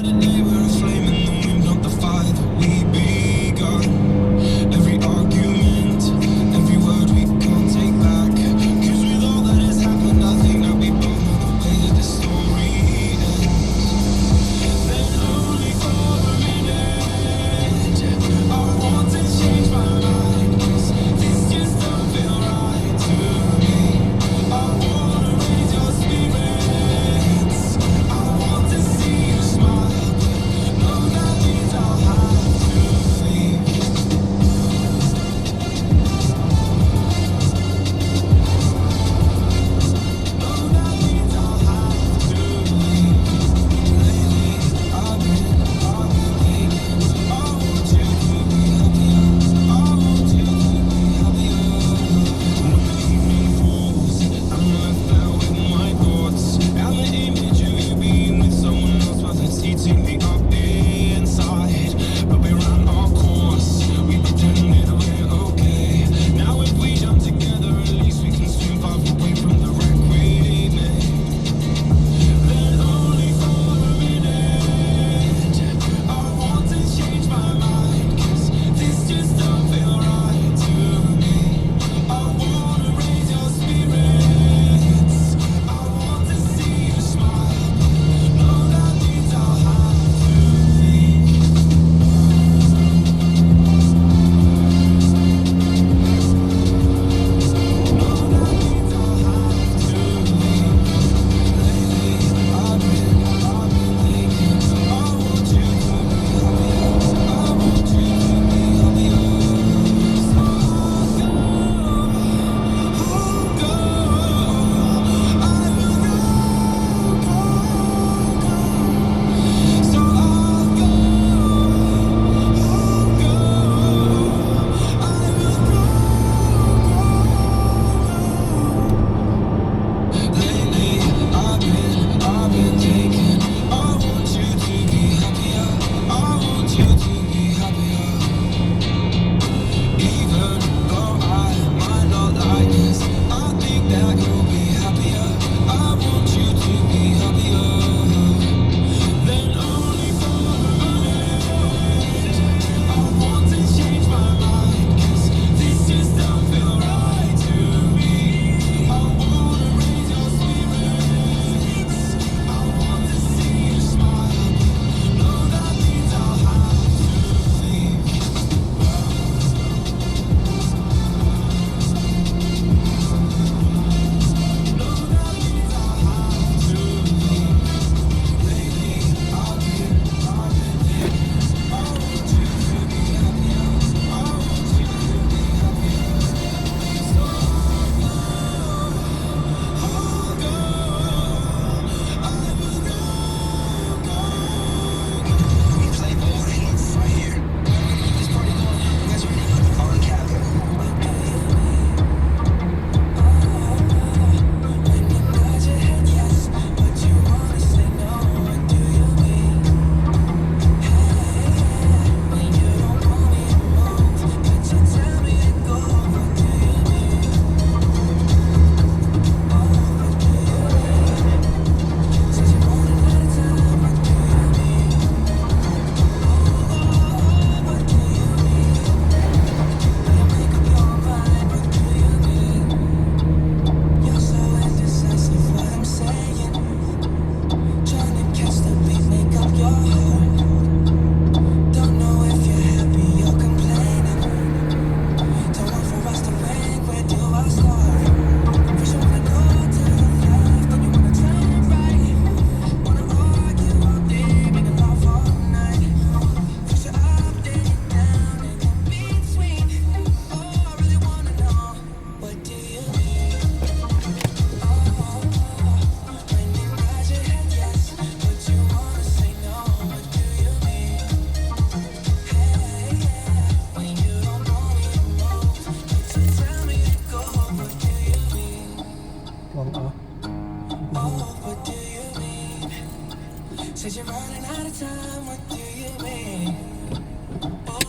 Today we're a flame in the wind, not the fire that we begun. Every argument, every word we can't take back. 'Cause with all that has happened, I think that we both know the way that the story ends. Then only for a minute, I want to change my mind. 'Cause this just don't feel right to me. I wanna raise your spirits. I want to see you smile. No, that means I'll have to leave. No, that means I'll have to leave. Lately, I've been thinking. I want you to be happier. I want you to be happier. When the evening falls, I'm left there with my thoughts and the image of you being with someone else, but it's eating me up inside. But we ran our course. We pretended we're okay. Now if we jump together, at least we can swim far away from the wreck we made. Then only for a minute, I want to change my mind. 'Cause this just don't feel right to me. I wanna raise your spirits. I want to see you smile. No, that means I'll have to leave. No, that means I'll have to leave. Lately, I've been thinking. I want you to be happier. I want you to be happier. So I'll go. I will go. So I'll go. I will go. Lately, I've been thinking. I want you to be happier. I want you to be happier. Even though I might not like this, I think that you'll be happier. I want you to be happier. Then only for a minute, I want to change my mind. 'Cause this just don't feel right to me. I wanna raise your spirits. I want to see you smile. No, that means I'll have to leave. No, that means I'll have to leave. Lately, I've been thinking. I want you to be happier. I want you to be happier. So I'll go. I will go. We play all the hits right here. This party going. You guys ready? On Capitol. You're so indecisive, what I'm saying. Trying to catch the beat, make up your heart. Don't know if you're happy or complaining. Don't want for us to rank, where do I start? First you wanna go to the left, then you wanna turn right. Wanna argue all day, making love all night. First you're up, then you're down, and in between. Oh, I really wanna know, what do you mean? When you nod your head yes, but you wanna say no, what do you mean? Hey, when you don't know me the most, but you tell me to go, what do you mean? ลองเอา Oh, what do you mean? Said you're running out of time, what do you mean? Oh,